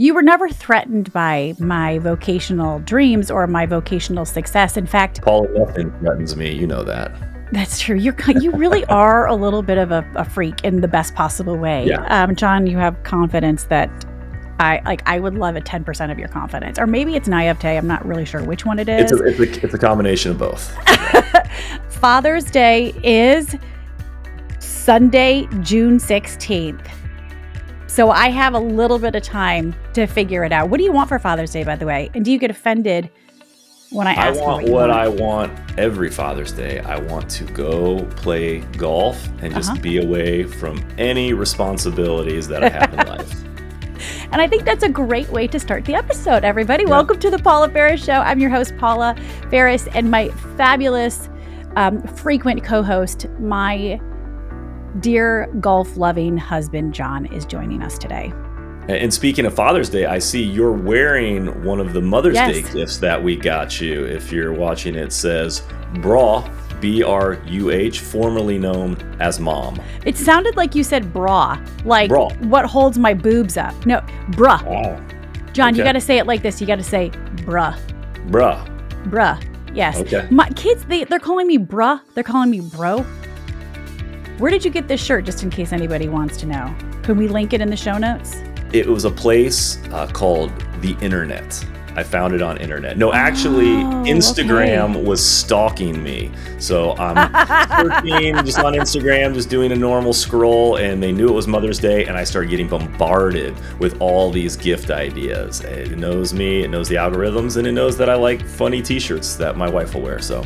You were never threatened by my vocational dreams or my vocational success. In fact, Paula, nothing threatens me. You know that. that's true. You really are a little bit of a freak in the best possible way. Yeah. John, you have confidence that I would love a 10% of your confidence, or maybe it's naivete. I'm not really sure which one it is. It's a combination of both. Father's Day is Sunday, June 16th. So I have a little bit of time to figure it out. What do you want for Father's Day, by the way? And do you get offended when I ask you what you want? I want every Father's Day. I want to go play golf and just be away from any responsibilities that I have in life. And I think that's a great way to start the episode, everybody. Yeah. Welcome to the Paula Ferris Show. I'm your host, Paula Ferris, and my fabulous frequent co-host, my dear golf-loving husband, John, is joining us today. And speaking of Father's Day, I see you're wearing one of the Mother's Day gifts that we got you. If you're watching, it says bra, B-R-U-H, formerly known as mom. It sounded like you said bra, like bra. What holds my boobs up. No, bruh. Wow. John, You got to say it like this. You got to say bruh. Bruh. Bruh. Yes. Okay. My kids, they're calling me bruh. They're calling me bro. Where did you get this shirt, just in case anybody wants to know? Can we link it in the show notes? It was a place called the Internet. I found it on internet. No, actually, Instagram was stalking me. So I'm searching just on Instagram, just doing a normal scroll, and they knew it was Mother's Day, and I started getting bombarded with all these gift ideas. It knows me, it knows the algorithms, and it knows that I like funny t-shirts that my wife will wear. So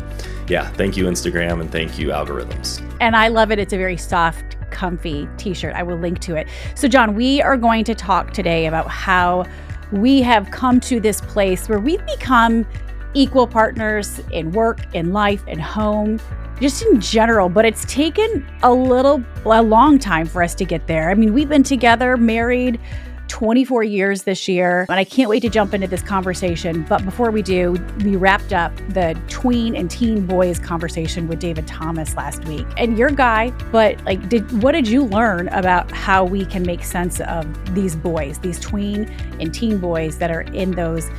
yeah, thank you, Instagram, and thank you, algorithms. And I love it. It's a very soft, comfy t-shirt. I will link to it. So John, we are going to talk today about how we have come to this place where we've become equal partners in work, in life, in home, just in general. But it's taken a long time for us to get there. I mean, we've been together, married 24 years this year, and I can't wait to jump into this conversation. But before we do, we wrapped up the tween and teen boys conversation with David Thomas last week. And you're a guy, but what did you learn about how we can make sense of these boys, these tween and teen boys that are in those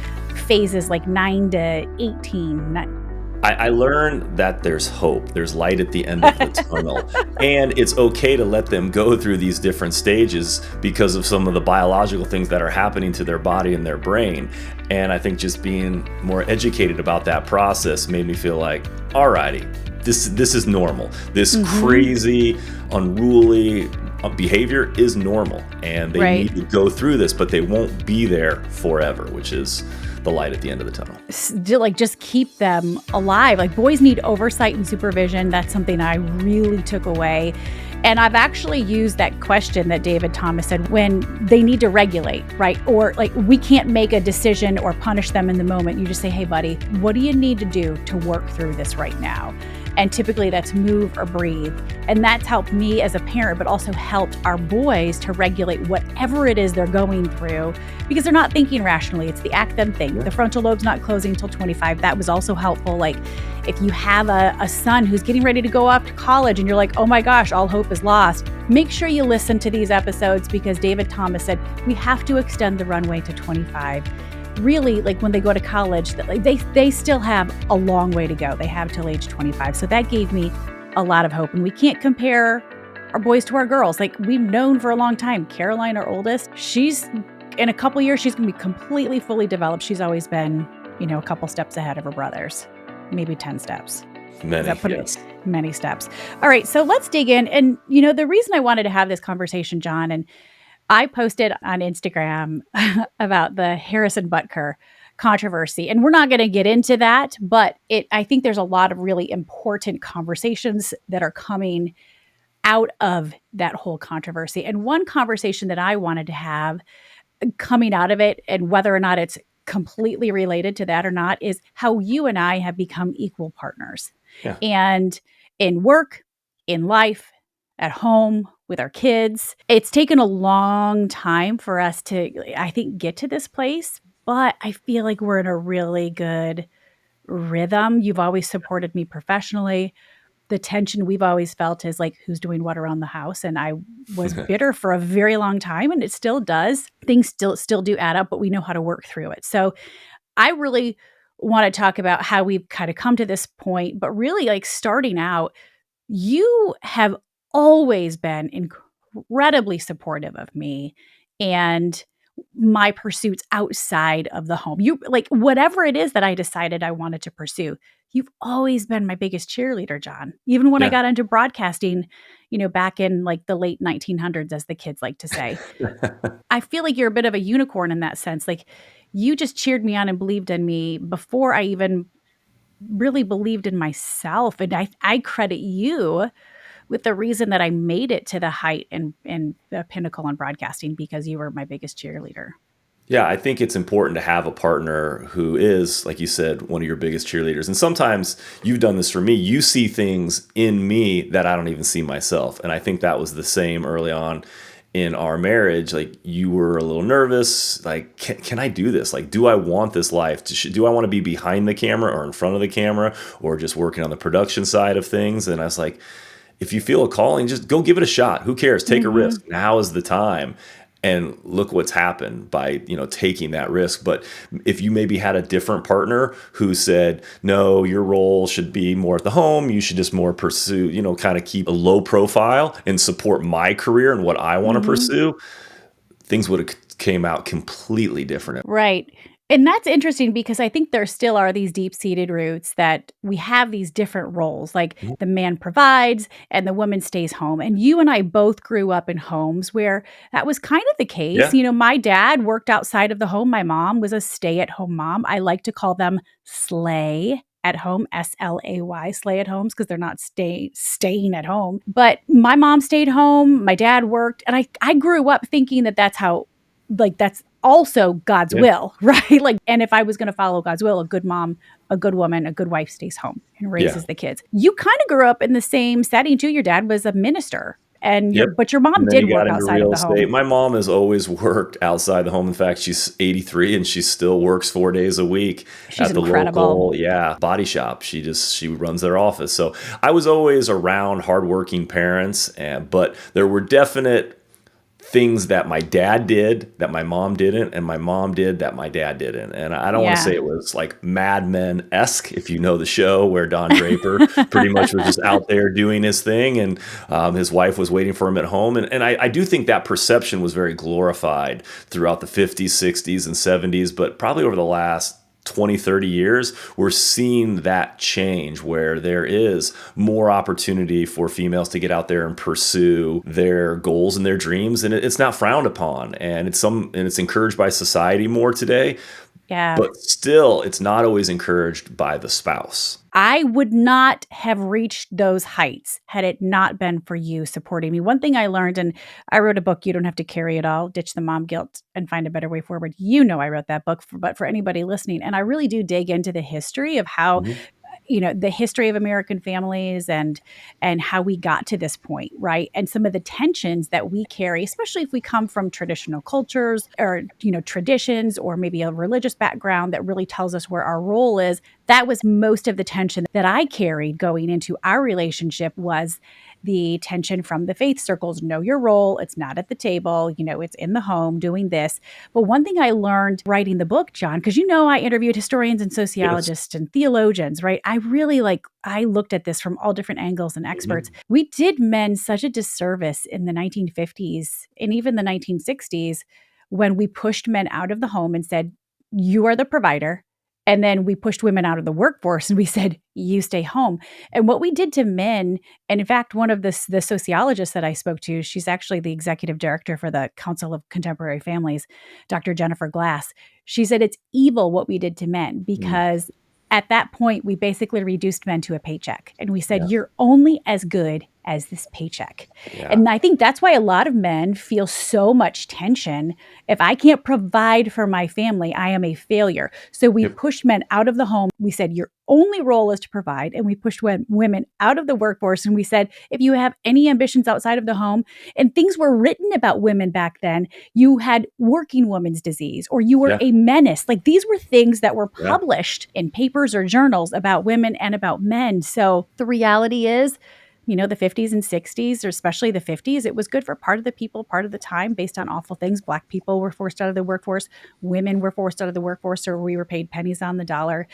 phases like 9 to 18? I learned that there's hope, there's light at the end of the tunnel, and it's okay to let them go through these different stages because of some of the biological things that are happening to their body and their brain. And I think just being more educated about that process made me feel like, alrighty, this is normal. This crazy, unruly behavior is normal, and they need to go through this, but they won't be there forever, which is the light at the end of the tunnel. Just keep them alive. Boys need oversight and supervision. That's something I really took away. And I've actually used that question that David Thomas said when they need to regulate, right? Or we can't make a decision or punish them in the moment. You just say, hey buddy, what do you need to do to work through this right now? And typically that's move or breathe. And that's helped me as a parent, but also helped our boys to regulate whatever it is they're going through, because they're not thinking rationally. It's the act them thing. The frontal lobe's not closing until 25. That was also helpful. If you have a son who's getting ready to go off to college and you're like, oh my gosh, all hope is lost, make sure you listen to these episodes, because David Thomas said we have to extend the runway to 25. Really, when they go to college, they still have a long way to go. They have till age 25. So that gave me a lot of hope. And we can't compare our boys to our girls. We've known for a long time. Caroline, our oldest, in a couple years, she's going to be completely fully developed. She's always been, a couple steps ahead of her brothers, maybe 10 steps. Many steps. All right, so let's dig in. And, the reason I wanted to have this conversation, John, and I posted on Instagram about the Harrison Butker controversy, and we're not going to get into that, but I think there's a lot of really important conversations that are coming out of that whole controversy. And one conversation that I wanted to have coming out of it, and whether or not it's completely related to that or not, is how you and I have become equal partners. Yeah. And in work, in life, at home, with our kids. It's taken a long time for us to, I think, get to this place, but I feel like we're in a really good rhythm. You've always supported me professionally. the tension we've always felt is like, who's doing what around the house? And I was bitter for a very long time, and it still does. Things still do add up, but we know how to work through it. So I really want to talk about how we've kind of come to this point, but really like starting out, you have always been incredibly supportive of me and my pursuits outside of the home. You like whatever it is that I decided I wanted to pursue. You've always been my biggest cheerleader, John. Even when I Yeah. got into broadcasting, back in like the late 1900s, as the kids like to say. I feel like you're a bit of a unicorn in that sense. Like you just cheered me on and believed in me before I even really believed in myself. And I credit you with the reason that I made it to the height and the pinnacle in broadcasting because you were my biggest cheerleader. Yeah, I think it's important to have a partner who is, like you said, one of your biggest cheerleaders. And sometimes you've done this for me. You see things in me that I don't even see myself. And I think that was the same early on in our marriage. Like you were a little nervous. Like, can I do this? Like, do I want this life? Do I want to be behind the camera or in front of the camera or just working on the production side of things? And I was like, if you feel a calling, just go give it a shot. Who cares? Take a Mhm. risk. Now is the time. And look what's happened by, taking that risk. But if you maybe had a different partner who said, no, your role should be more at the home, you should just more pursue, kind of keep a low profile and support my career and what I want to Mhm. pursue, things would have came out completely different. Right. And that's interesting because I think there still are these deep-seated roots that we have these different roles, like the man provides and the woman stays home. And you and I both grew up in homes where that was kind of the case. Yeah. My dad worked outside of the home. My mom was a stay-at-home mom. I like to call them slay at home, SLAY, slay at homes, because they're not staying at home. But my mom stayed home, my dad worked, and I grew up thinking that that's how like that's also God's Yeah. will, right? Like, and if I was going to follow God's will, a good mom, a good woman, a good wife stays home and Yeah. raises the kids. You kind of grew up in the same setting too. Your dad was a minister and Yep. but your mom And then did he got work into outside of real the estate. home. My mom has always worked outside the home. In fact, she's 83 and she still works 4 days a week She's at the incredible. local, body shop. She runs their office. So I was always around hardworking parents, but there were definite things that my dad did that my mom didn't, and my mom did that my dad didn't. And I don't want to say Yeah. it was like Mad Men esque, if you know the show, where Don Draper pretty much was just out there doing his thing, and his wife was waiting for him at home. And I do think that perception was very glorified throughout the 50s, 60s, and 70s, but probably over the last 20, 30 years, we're seeing that change where there is more opportunity for females to get out there and pursue their goals and their dreams. And it's not frowned upon. And it's encouraged by society more today, Yeah. but still it's not always encouraged by the spouse. I would not have reached those heights had it not been for you supporting me. One thing I learned, and I wrote a book, You Don't Have to Carry It All, Ditch the Mom Guilt and Find a Better Way Forward. I wrote that book, but for anybody listening, and I really do dig into the history of how Mhm. the history of American families and how we got to this point, right? And some of the tensions that we carry, especially if we come from traditional cultures or traditions or maybe a religious background that really tells us where our role is. That was most of the tension that I carried going into our relationship was the tension from the faith circles. Know your role. It's not at the table. It's in the home doing this. But one thing I learned writing the book, John, because I interviewed historians and Yes. sociologists and theologians, right? I looked at this from all different angles and experts. Mhm. We did men such a disservice in the 1950s and even the 1960s when we pushed men out of the home and said, you are the provider. And then we pushed women out of the workforce and we said, you stay home. And what we did to men, and in fact, one of the sociologists that I spoke to, she's actually the executive director for the Council of Contemporary Families, Dr. Jennifer Glass. She said it's evil what we did to men Mm. because at that point, we basically reduced men to a paycheck. And we said, Yeah. you're only as good as this paycheck. Yeah. And I think that's why a lot of men feel so much tension. If I can't provide for my family, I am a failure. So we Yep. pushed men out of the home. We said, you're only role is to provide. And we pushed women out of the workforce. And we said, if you have any ambitions outside of the home, and things were written about women back then, you had working woman's disease or you were Yeah. a menace. Like these were things that were Yeah. published in papers or journals about women and about men. So the reality is, the 50s and 60s, or especially the 50s, it was good for part of the people, part of the time, based on awful things. Black people were forced out of the workforce. Women were forced out of the workforce, or we were paid pennies on the dollar.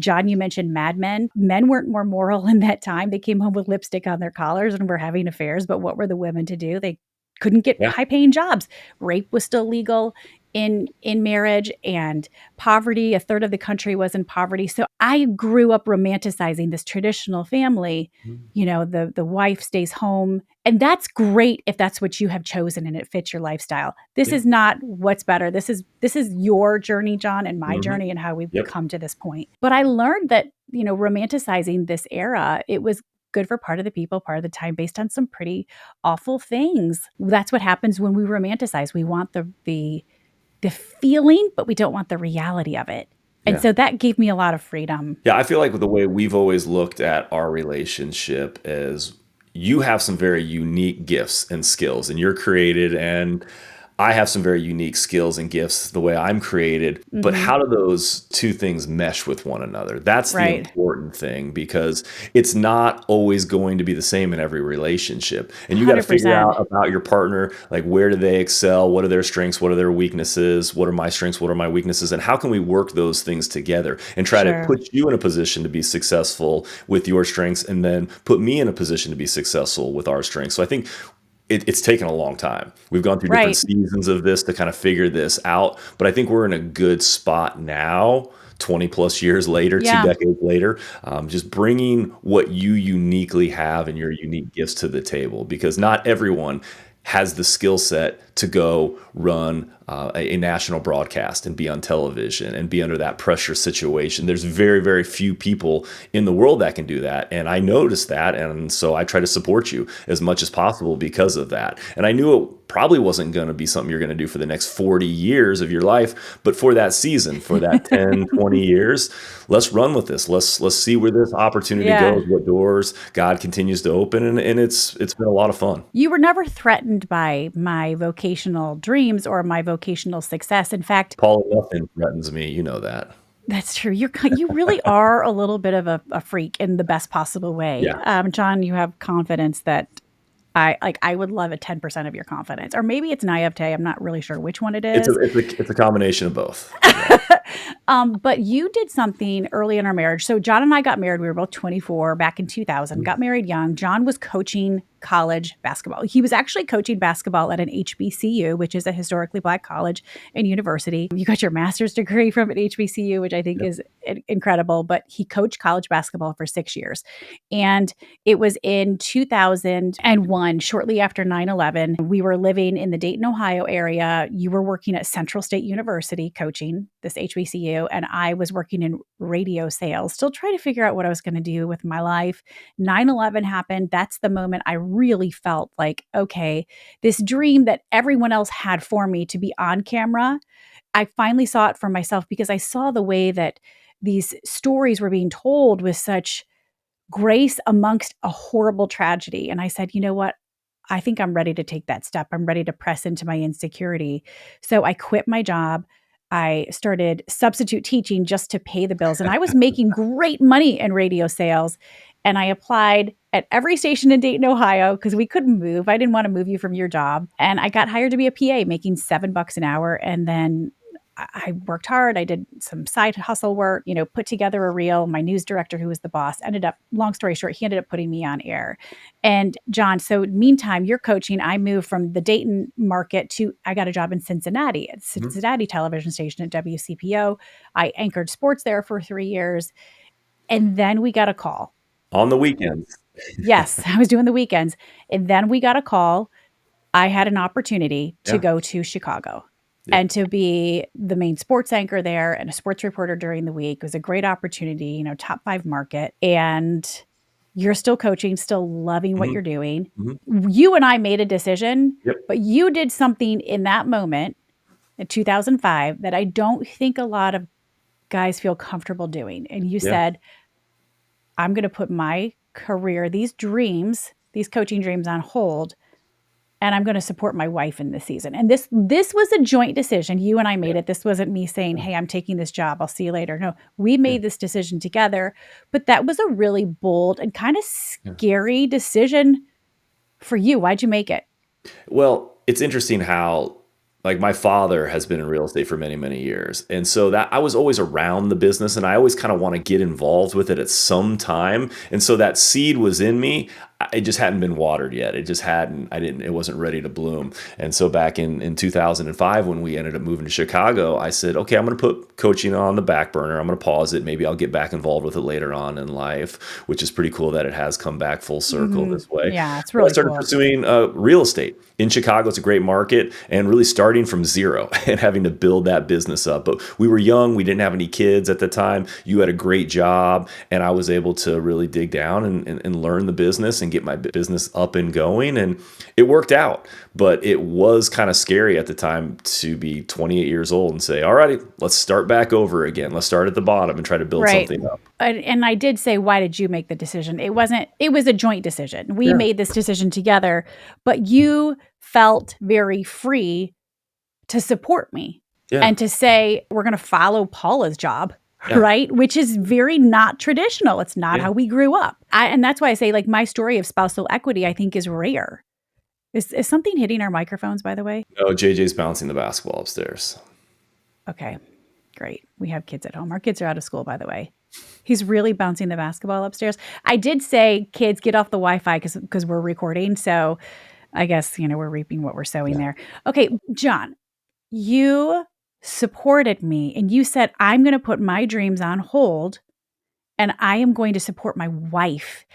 John, you mentioned Mad Men. Men weren't more moral in that time. They came home with lipstick on their collars and were having affairs. But what were the women to do? They couldn't get Yeah. high-paying jobs. Rape was still legal in marriage, and poverty. A third of the country was in poverty. So I grew up romanticizing this traditional family. Mhm. The wife stays home, and that's great if that's what you have chosen and it fits your lifestyle. This Yeah. is not what's better. This is your journey, John, and my Mhm. journey, and how we've Yep. come to this point. But I learned that, romanticizing this era, it was good for part of the people, part of the time, based on some pretty awful things. That's what happens when we romanticize. We want the feeling, but we don't want the reality of it. And Yeah. so that gave me a lot of freedom. Yeah, I feel like the way we've always looked at our relationship is you have some very unique gifts and skills, and you're created, and I have some very unique skills and gifts the way I'm created. But Mhm. how do those two things mesh with one another? That's the Right. important thing, because it's not always going to be the same in every relationship. And you got to figure 100%. out about your partner, like, where do they excel? What are their strengths? What are their weaknesses? What are my strengths? What are my weaknesses? And how can we work those things together and try to Sure. put you in a position to be successful with your strengths, and then put me in a position to be successful with our strengths? So I think it's taken a long time. We've gone through different Right. seasons of this to kind of figure this out, but I think we're in a good spot now, 20 plus years later, two Yeah. decades later, just bringing what you uniquely have and your unique gifts to the table, because not everyone has the skill set to go run a national broadcast and be on television and be under that pressure situation. There's very, very few people in the world that can do that. And I noticed that. And so I try to support you as much as possible because of that. And I knew it probably wasn't going to be something you're going to do for the next 40 years of your life, but for that season, for that 10, 20 years, let's run with this. Let's see where this opportunity Yeah. goes, what doors God continues to open. And it's been a lot of fun. You were never threatened by my vocational dreams or my vocational success. In fact, Paul, nothing threatens me. You know that. that's true. You really are a little bit of a freak in the best possible way. Yeah. John, you have confidence that I would love a 10% of your confidence, or maybe it's naivete. I'm not really sure which one it It's a is. it's a it's a combination of both. Yeah. But you did something early in our marriage. So John and I got married. We were both 24 back in 2000, got married young. John was coaching college basketball. He was actually coaching basketball at an HBCU, which is a historically Black college and university. You got your master's degree from an HBCU, which I think Yep. is incredible, but he coached college basketball for 6 years. And it was in 2001, shortly after 9/11. We were living in the Dayton, Ohio area. You were working at Central State University coaching this HBCU, and I was working in radio sales, still trying to figure out what I was going to do with my life. 9/11 happened. That's the moment I really felt like, okay, this dream that everyone else had for me to be on camera, I finally saw it for myself, because I saw the way that these stories were being told with such grace amongst a horrible tragedy. And I said, you know what? I think I'm ready to take that step. I'm ready to press into my insecurity. So I quit my job. I started substitute teaching just to pay the bills. And I was making great money in radio sales. And I applied at every station in Dayton, Ohio, because we couldn't move. I didn't want to move you from your job. And I got hired to be a PA, making $7 an hour. And then I worked hard. I did some side hustle work, put together a reel. My news director, who was the boss, long story short, he ended up putting me on air. And John, so meantime, you're coaching. I moved from the Dayton market I got a job in Cincinnati, at Mhm. Cincinnati television station at WCPO. I anchored sports there for 3 years. And then we got a call. On the weekends. Yes, I was doing the weekends. And then we got a call. I had an opportunity to Yeah. go to Chicago Yep. and to be the main sports anchor there and a sports reporter during the week. It was a great opportunity, top 5 market. And you're still coaching, still loving what Mhm. you're doing. Mhm. You and I made a decision, Yep. but you did something in that moment in 2005 that I don't think a lot of guys feel comfortable doing. And you Yeah. said, I'm going to put my career, these dreams, these coaching dreams on hold, and I'm going to support my wife in this season. And this was a joint decision. You and I made Yeah. it. This wasn't me saying, "Hey, I'm taking this job. I'll see you later." No, we Yeah. made this decision together. But that was a really bold and kind of Yeah. scary decision for you. Why'd you make it? Well, it's interesting how like my father has been in real estate for many, many years. And so that I was always around the business and I always kind of want to get involved with it at some time. And so that seed was in me. It just hadn't been watered yet. It just hadn't, it wasn't ready to bloom. And so back in 2005, when we ended up moving to Chicago, I said, okay, I'm going to put coaching on the back burner. I'm going to pause it. Maybe I'll get back involved with it later on in life, which is pretty cool that it has come back full circle Mhm. this way. Yeah, it's So I really started cool. pursuing real estate in Chicago. It's a great market and really starting from zero and having to build that business up. But we were young. We didn't have any kids at the time. You had a great job. And I was able to really dig down and learn the business and get my business up and going. And it worked out. But it was kind of scary at the time to be 28 years old and say, all righty, let's start back over again. Let's start at the bottom and try to build Right. something up. And I did say, why did you make the decision? It was a joint decision. We Yeah. made this decision together, but you felt very free to support me Yeah. and to say, we're going to follow Paula's job, Yeah. right? Which is very not traditional. It's not Yeah. how we grew up. And that's why I say, like, my story of spousal equity, I think is rare. Is something hitting our microphones, by the way? No, JJ's bouncing the basketball upstairs. Okay, great. We have kids at home. Our kids are out of school, by the way. He's really bouncing the basketball upstairs. I did say, kids, get off the Wi-Fi because we're recording. So I guess, we're reaping what we're sowing Yeah. there. Okay, John, you supported me and you said, I'm going to put my dreams on hold and I am going to support my wife.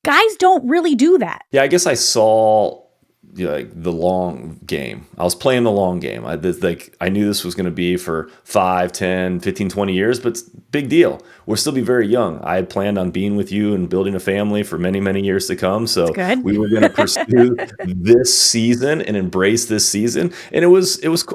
Guys don't really do that. Yeah, I guess I saw like the long game. I was playing the long game. I knew this was going to be for 5, 10, 15, 20 years, but it's a big deal. We'll still be very young. I had planned on being with you and building a family for many, many years to come. It's So good. we were going to pursue this season and embrace this season. And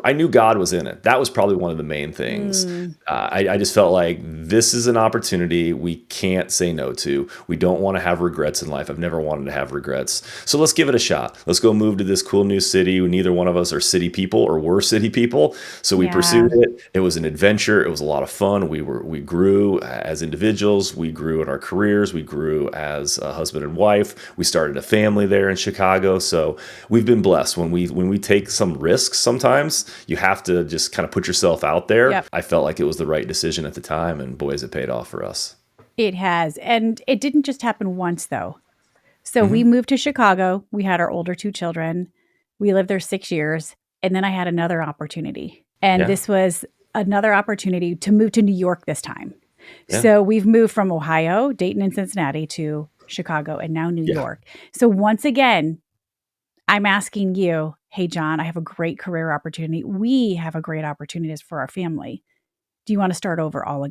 I knew God was in it. That was probably one of the main things. Mm, I just felt like this is an opportunity we can't say no to. We don't want to have regrets in life. I've never wanted to have regrets. So let's give it a shot. Let's go move to this cool new city. Neither one of us are city people or were city people. So we yeah. pursued it. It was an adventure. It was a lot of fun. We grew as individuals. We grew in our careers. We grew as a husband and wife. We started a family there in Chicago. So we've been blessed. When we take some risks, sometimes you have to just kind of put yourself out there. Yep. I felt like it was the right decision at the time, and boy, has it paid off for us. It has. And it didn't just happen once, though. So we Hmm. moved to Chicago. We had our older two children. We lived there 6 years. And then I had another opportunity. And Yeah, this was another opportunity to move to New York this time. yeah, So we've moved from Ohio, Dayton, and Cincinnati to Chicago and now New yeah, York. So once again, I'm asking you, hey, John, I have a great career opportunity. We have a great opportunities for our family. Do you want to start over all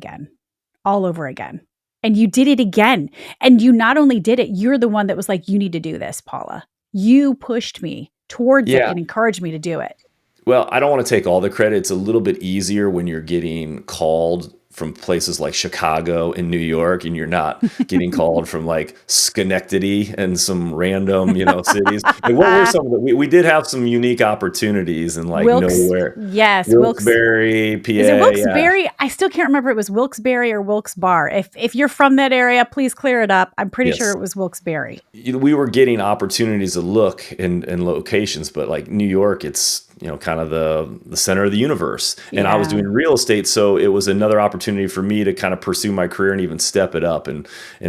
over again? And you did it again. And you not only did it, you're the one that was like, you need to do this, Paula. You pushed me towards it yeah. and encouraged me to do it. Well, I don't want to take all the credit. It's a little bit easier when you're getting called from places like Chicago and New York, and you're not getting called from like Schenectady and some random, cities. Like what were some of the, we did have some unique opportunities in like Wilkes, nowhere, yes, Wilkes. Wilkes-Barre, PA. Is it Yeah. Wilkes-Barre? I still can't remember if it was Wilkes-Barre or Wilkes-Barre. If you're from that area, please clear it up. I'm pretty sure Yes. it was Wilkes-Barre. We were getting opportunities to look in locations, but like New York, it's kind of the center of the universe. And I was Yeah. doing real estate, so it was another opportunity for me to kind of pursue my career and even step it up and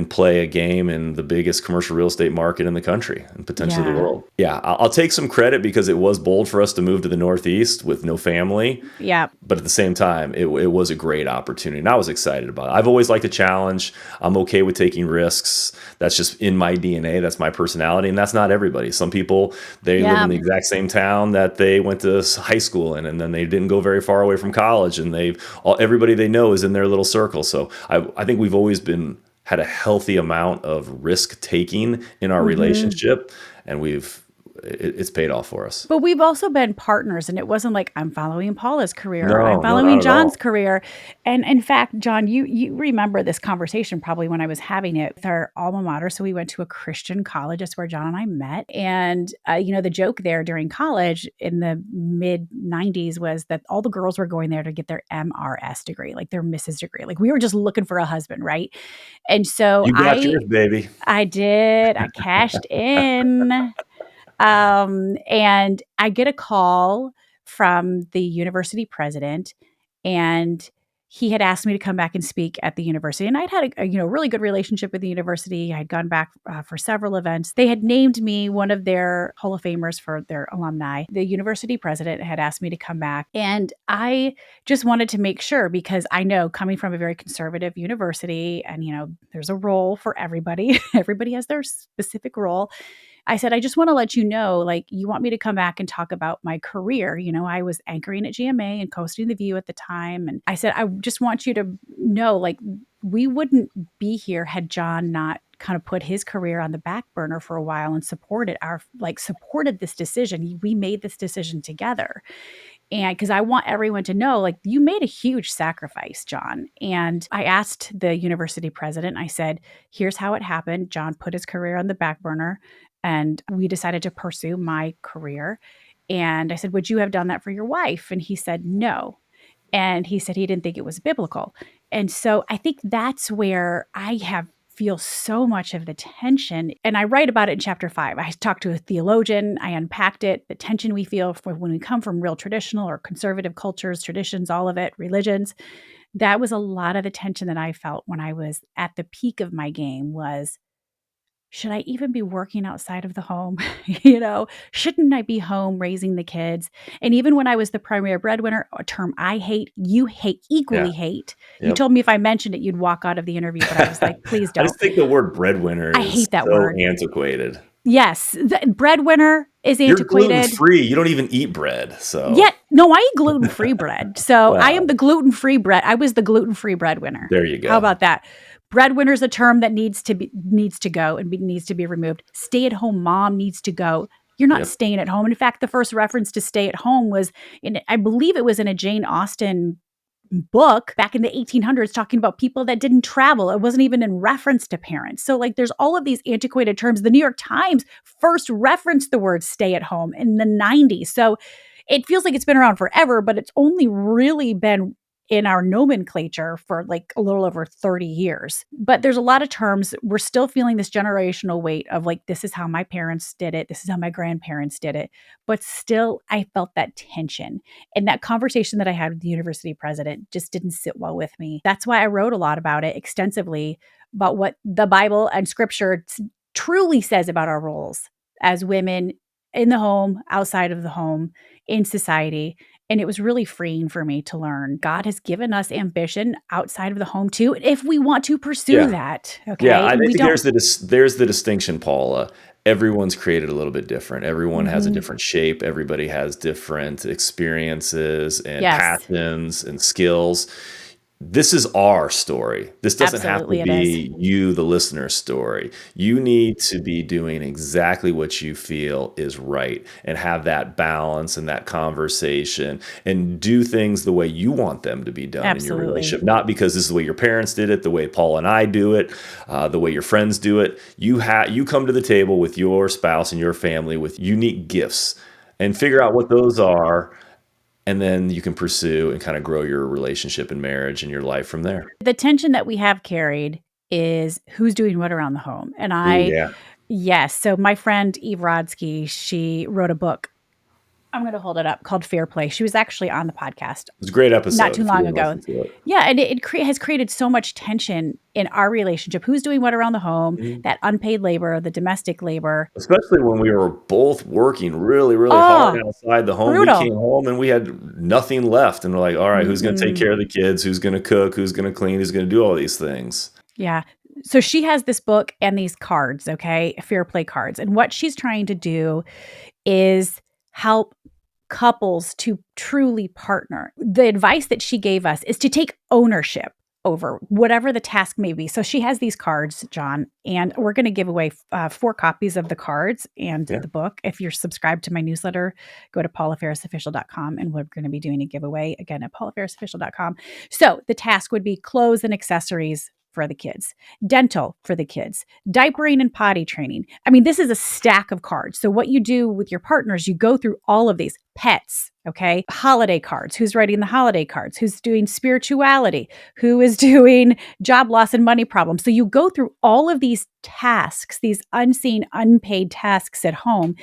play a game in the biggest commercial real estate market in the country and potentially the Yeah. world. Yeah, I'll take some credit because it was bold for us to move to the Northeast with no family. Yeah. But at the same time, it was a great opportunity, and I was excited about it. I've always liked a challenge. I'm okay with taking risks. That's just in my DNA. That's my personality, and that's not everybody. Some people, they live Yeah. in the exact same town that they went to high school in, and then they didn't go very far away from college, and everybody they know is in their little circle. So I think we've always had a healthy amount of risk taking in our Mm-hmm. relationship, and we've it's paid off for us. But we've also been partners, and it wasn't like I'm following Paula's career or I'm No, no, following not at John's all. career. And in fact, John, you remember this conversation probably when I was having it with our alma mater. So we went to a Christian college. That's where John and I met. And, the joke there during college in the mid 90s was that all the girls were going there to get their MRS degree, like their Mrs. degree. Like we were just looking for a husband, right? And so You got yours, baby. I did. I cashed in. And I get a call from the university president, and he had asked me to come back and speak at the university. And I'd had a really good relationship with the university. I had gone back for several events. They had named me one of their Hall of Famers for their alumni. The university president had asked me to come back, and I just wanted to make sure because I know coming from a very conservative university, and there's a role for everybody. Everybody has their specific role. I said, I just want to let you know, like, you want me to come back and talk about my career. I was anchoring at GMA and coasting The View at the time. And I said, I just want you to know, like, we wouldn't be here had John not kind of put his career on the back burner for a while and supported this decision. We made this decision together. And because I want everyone to know, like, you made a huge sacrifice, John. And I asked the university president, I said, here's how it happened. John put his career on the back burner, and we decided to pursue my career. And I said, would you have done that for your wife? And he said, no. And he said he didn't think it was biblical. And so I think that's where feel so much of the tension. And I write about it in chapter 5. I talked to a theologian. I unpacked it, the tension we feel when we come from real traditional or conservative cultures, traditions, all of it, religions. That was a lot of the tension that I felt when I was at the peak of my game was, should I even be working outside of the home? Shouldn't I be home raising the kids? And even when I was the primary breadwinner, a term I hate, you hate, Yeah. equally hate. You Yep. told me if I mentioned it, you'd walk out of the interview, but I was like, please I don't. just think the word breadwinner I is hate that so word. antiquated. Yes, the breadwinner is You're gluten antiquated. free. You don't even eat bread. So, Yet, no, I eat gluten-free bread. So I am well, the gluten-free bread. I was the gluten-free breadwinner. there you How go. about that? Breadwinner is a term that needs to go and needs to be removed. Stay-at-home mom needs to go. You're not Yep. staying at home. In fact, the first reference to stay at home was I believe it was in a Jane Austen book back in the 1800s talking about people that didn't travel. It wasn't even in reference to parents. So like there's all of these antiquated terms. The New York Times first referenced the word stay at home in the 90s. So it feels like it's been around forever, but it's only really been in our nomenclature for like a little over 30 years. But there's a lot of terms. We're still feeling this generational weight of like, this is how my parents did it. This is how my grandparents did it. But still, I felt that tension. And that conversation that I had with the university president just didn't sit well with me. That's why I wrote a lot about it extensively, about what the Bible and scripture truly says about our roles as women in the home, outside of the home, in society. And it was really freeing for me to learn God has given us ambition outside of the home too, if we want to pursue Yeah. that. Yeah. Okay. I And we think don't. there's the distinction, Paula. Everyone's created a little bit different. Everyone has a Mhm. different shape. Everybody has different experiences and Yes, passions and skills. This is our story. This doesn't have to absolutely it is. be you, the listener's story. You need to be doing exactly what you feel is right and have that balance and that conversation and do things the way you want them to be done in your Absolutely. relationship. Not because this is the way your parents did it, the way Paul and I do it, the way your friends do it. You come to the table with your spouse and your family with unique gifts and figure out what those are, and then you can pursue and kind of grow your relationship and marriage and your life from there. The tension that we have carried is who's doing what around the home. And Oh yeah, yes. So my friend Eve Rodsky, she wrote a book. I'm going to hold it up called Fair Play. She was actually on the podcast it's a great not episode too if you long didn't ago. listen to it. Yeah. And has created so much tension in our relationship. Who's doing what around the home, Mhm. that unpaid labor, the domestic labor. Especially when we were both working really, really hard Oh, outside the home. We came brutal. home and we had nothing left, and we're like, all right, who's going to take Mm-mm. care of the kids? Who's going to cook? Who's going to clean? Who's going to do all these things? Yeah. So she has this book and these cards, okay? Fair Play cards. And what she's trying to do is help couples to truly partner. The advice that she gave us is to take ownership over whatever the task may be. So she has these cards, John, and we're going to give away 4 copies of the cards and Yeah. the book. If you're subscribed to my newsletter, go to paulaferrisofficial.com, and we're going to be doing a giveaway again at paulaferrisofficial.com. So the task would be clothes and accessories for the kids, dental for the kids, diapering and potty training. I mean, this is a stack of cards. So what you do with your partners, you go through all of these. Pets, okay? Holiday cards. Who's writing the holiday cards? Who's doing spirituality? Who is doing job loss and money problems? So you go through all of these tasks, these unseen, unpaid tasks at home,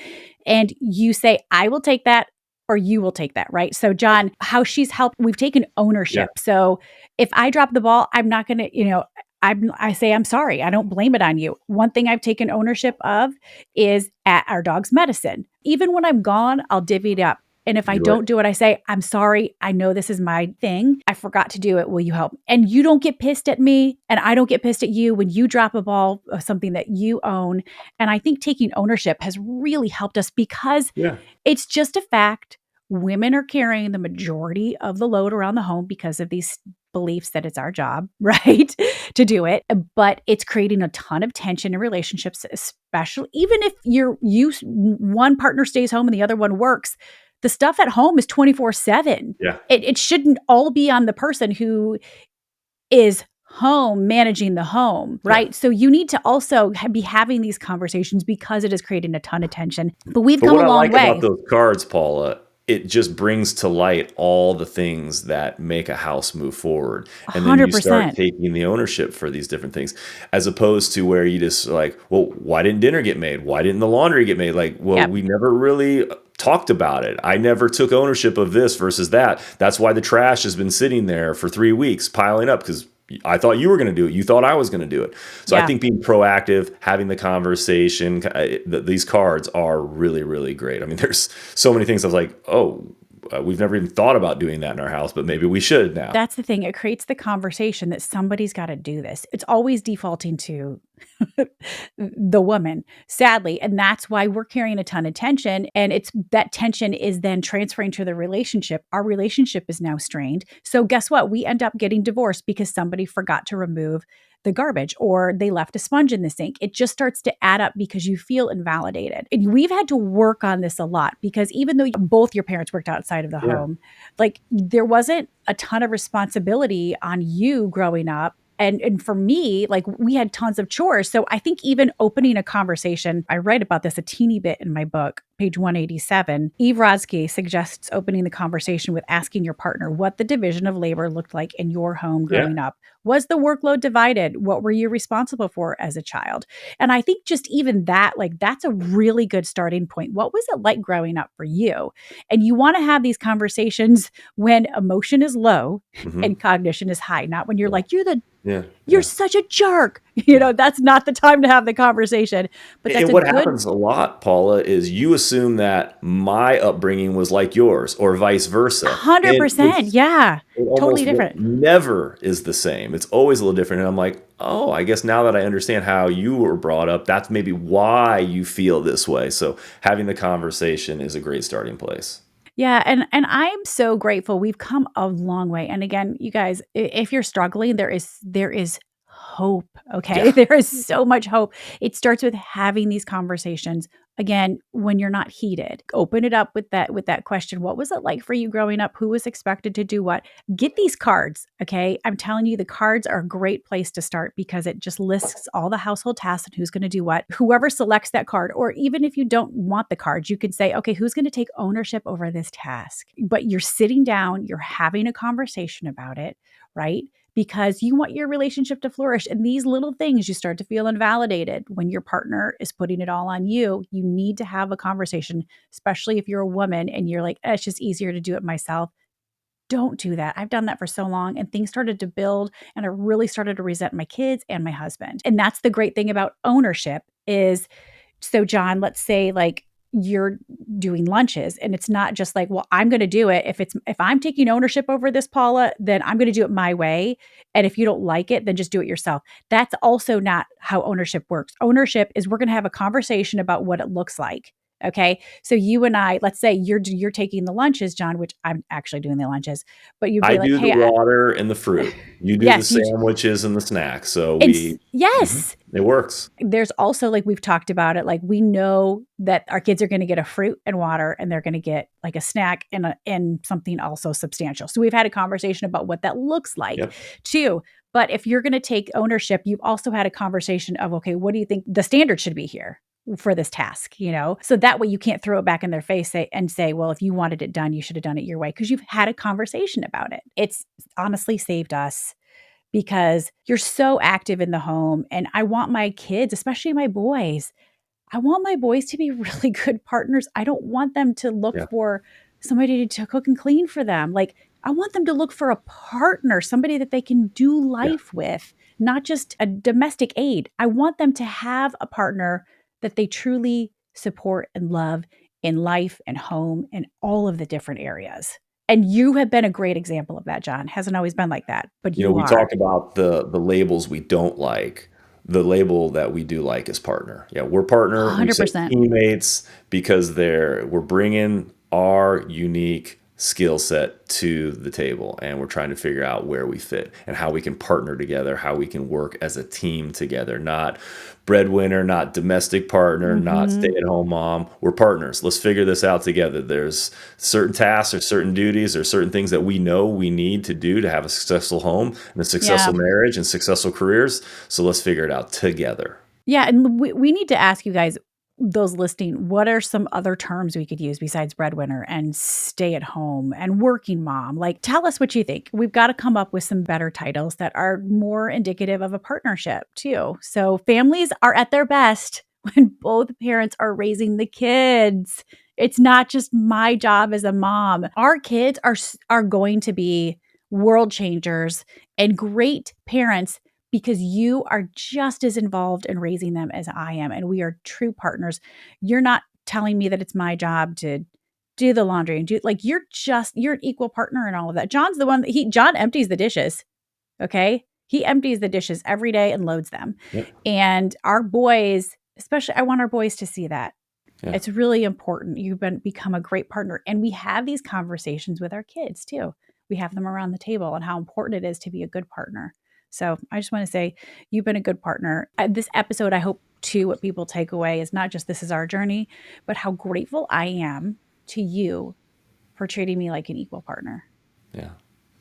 and you say, I will take that, or you will take that, right? So, John, how she's helped, we've taken Yeah. ownership. So if I drop the ball, I'm not going to, I say, I'm sorry. I don't blame it on you. One thing I've taken ownership of is at our dog's medicine. Even when I'm gone, I'll divvy it up. And if I You're right. don't do it, I say, I'm sorry. I know this is my thing. I forgot to do it. Will you help? And you don't get pissed at me, and I don't get pissed at you when you drop a ball of something that you own. And I think taking ownership has really helped us because Yeah. it's just a fact. Women are carrying the majority of the load around the home because of these beliefs that it's our job, right, to do it. But it's creating a ton of tension in relationships, especially even if one partner stays home and the other one works. The stuff at home is 24/7. Yeah. It shouldn't all be on the person who is home managing the home, Yeah. right? So you need to also be having these conversations because it is creating a ton of tension. But we've But come what a I long like about way. those cards, Paula, it just brings to light all the things that make a house move forward. And then you start 100%. taking the ownership for these different things, as opposed to where you just like, well, why didn't dinner get made? Why didn't the laundry get made? Like, well, Yep. we never really talked about it. I never took ownership of this versus that. That's why the trash has been sitting there for 3 weeks piling up because I thought you were going to do it. You thought I was going to do it. So I Yeah. think being proactive, having the conversation, these cards are really, really great. I mean, there's so many things I was like, oh, we've never even thought about doing that in our house, but maybe we should now. That's the thing. It creates the conversation that somebody's got to do this. It's always defaulting to the woman, sadly. And that's why we're carrying a ton of tension. And it's that tension is then transferring to the relationship. Our relationship is now strained. So guess what? We end up getting divorced because somebody forgot to remove the garbage or they left a sponge in the sink. It just starts to add up because you feel invalidated. And we've had to work on this a lot because even though both your parents worked outside of the Yeah. home, like there wasn't a ton of responsibility on you growing up. And for me, like we had tons of chores. So I think even opening a conversation, I write about this a teeny bit in my book, page 187. Eve Rodsky suggests opening the conversation with asking your partner what the division of labor looked like in your home Yeah. growing up. Was the workload divided? What were you responsible for as a child? And I think just even that, like that's a really good starting point. What was it like growing up for you? And you want to have these conversations when emotion is low Hmm. and cognition is high, not when you're Yeah. like, Yeah. you're Yeah. such a jerk. Yeah. That's not the time to have the conversation. But that's And a what good happens a lot, Paula, is you assume that my upbringing was like yours or vice versa. And 100%. Yeah. it Totally almost different. never is the same. It's always a little different. And I'm like, oh, I guess now that I understand how you were brought up, that's maybe why you feel this way. So having the conversation is a great starting place. Yeah, and I'm so grateful. We've come a long way. And again, you guys, if you're struggling, there is hope, okay? Yeah. There is so much hope. It starts with having these conversations. Again, when you're not heated, open it up with that question. What was it like for you growing up? Who was expected to do what? Get these cards, okay? I'm telling you, the cards are a great place to start because it just lists all the household tasks and who's going to do what. Whoever selects that card, or even if you don't want the cards, you can say, okay, who's going to take ownership over this task? But you're sitting down, you're having a conversation about it, right? Because you want your relationship to flourish. And these little things, you start to feel invalidated when your partner is putting it all on you. You need to have a conversation, especially if you're a woman and you're like, it's just easier to do it myself. Don't do that. I've done that for so long and things started to build and I really started to resent my kids and my husband. And that's the great thing about ownership is, so John, let's say like you're doing lunches and it's not just like, well, I'm going to do it. If I'm taking ownership over this, Paula, then I'm going to do it my way. And if you don't like it, then just do it yourself. That's also not how ownership works. Ownership is we're going to have a conversation about what it looks like. Okay. So you and I, let's say you're taking the lunches, John, which I'm actually doing the lunches, but you'd I be like, do the hey, water and the fruit. You do the yes, sandwiches and the snacks. So and Mhm. yes, It works. there's also like we've talked about it, like we know that our kids are going to get a fruit and water and they're going to get like a snack and something also substantial. So we've had a conversation about what that looks like Yep. too. But if you're going to take ownership, you've also had a conversation of, okay, what do you think the standard should be here for this task, so that way you can't throw it back in their face and say, well, if you wanted it done, you should have done it your way, because you've had a conversation about it. It's honestly saved us because you're so active in the home. And I want my kids, especially my boys, I want my boys to be really good partners. I don't want them to look Yeah. for somebody to cook and clean for them. Like, I want them to look for a partner, somebody that they can do Yeah. life with, not just a domestic aid. I want them to have a partner that they truly support and love in life and home and all of the different areas. And you have been a great example of that, John. Hasn't always been like that, but you We are. talk about the labels we don't like. The label that we do like is partner. Yeah, we're partner. We say 100%. teammates because we're bringing our unique skill set to the table, and we're trying to figure out where we fit and how we can partner together, how we can work as a team together, not breadwinner, not domestic partner, not Mhm. stay-at-home mom. We're partners. Let's figure this out together. There's certain tasks or certain duties or certain things that we know we need to do to have a successful home and a successful Yeah. marriage and successful careers. So let's figure it out together. Yeah, and we need to ask you guys, those listening, what are some other terms we could use besides breadwinner and stay at home and working mom? Like, tell us what you think. We've got to come up with some better titles that are more indicative of a partnership, too. So, families are at their best when both parents are raising the kids. It's not just my job as a mom. Our kids are going to be world changers and great parents because you are just as involved in raising them as I am, and we are true partners. You're not telling me that it's my job to do the laundry and you're an equal partner in all of that. John's the one that John empties the dishes, okay? He empties the dishes every day and loads them. Yep. And our boys, especially, I want our boys to see that. Yeah. It's really important. You've become a great partner, and we have these conversations with our kids too. We have them around the table and how important it is to be a good partner. So I just want to say you've been a good partner. This episode, I hope too, what people take away is not just this is our journey, but how grateful I am to you for treating me like an equal partner. Yeah.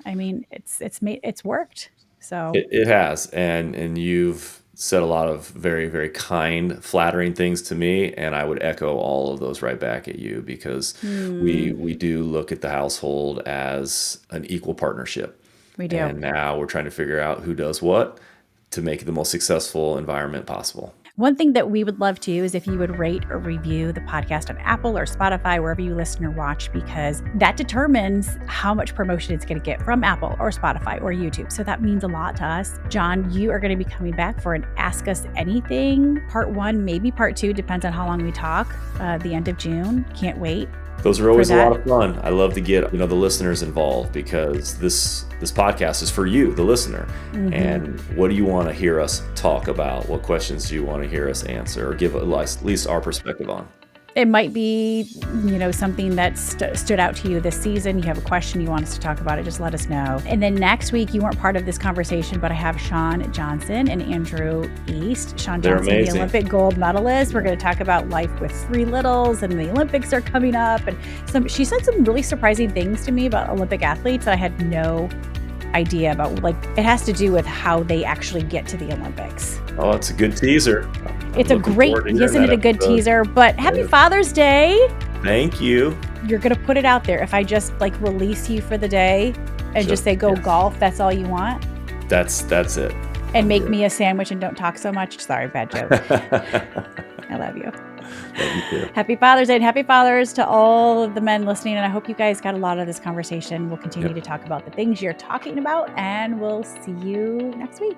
I mean, it's worked. So It has, and you've said a lot of very, very kind, flattering things to me, and I would echo all of those right back at you because hmm, we do look at the household as an equal partnership, we do. and now we're trying to figure out who does what to make it the most successful environment possible. One thing that we would love to is if you would rate or review the podcast on Apple or Spotify, wherever you listen or watch, because that determines how much promotion it's going to get from Apple or Spotify or YouTube. So that means a lot to us. John, you are going to be coming back for an Ask Us Anything part 1, maybe part 2, depends on how long we talk, the end of June. Can't wait. Those are For always a lot that. of fun. I love to get the listeners involved because this podcast is for you, the listener. Mhm. And what do you want to hear us talk about? What questions do you want to hear us answer or give at least our perspective on? It might be, something that stood out to you this season. You have a question you want us to talk about it, just let us know. And then next week, you weren't part of this conversation, but I have Sean Johnson and Andrew East. Sean They're Johnson, the amazing. Olympic gold medalist. We're going to talk about life with 3 littles, and the Olympics are coming up. And she said some really surprising things to me about Olympic athletes that I had no idea about. Like, it has to do with how they actually get to the Olympics. Oh, it's a good teaser. It's a great, isn't it a good teaser? But happy Father's Day. Thank you. You're going to put it out there. If I just release you for the day and just say, go golf, that's all you want. That's it. And make me a sandwich and don't talk so much. Sorry, bad joke. I love you. Love you too. Happy Father's Day and happy fathers to all of the men listening. And I hope you guys got a lot of this conversation. We'll continue to talk about the things you're talking about, and we'll see you next week.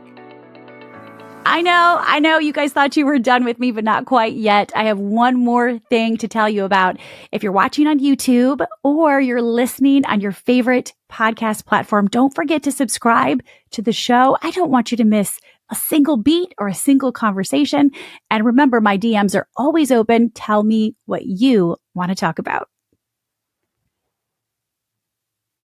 I know you guys thought you were done with me, but not quite yet. I have one more thing to tell you about. If you're watching on YouTube or you're listening on your favorite podcast platform, don't forget to subscribe to the show. I don't want you to miss a single beat or a single conversation. And remember, my DMs are always open. Tell me what you want to talk about.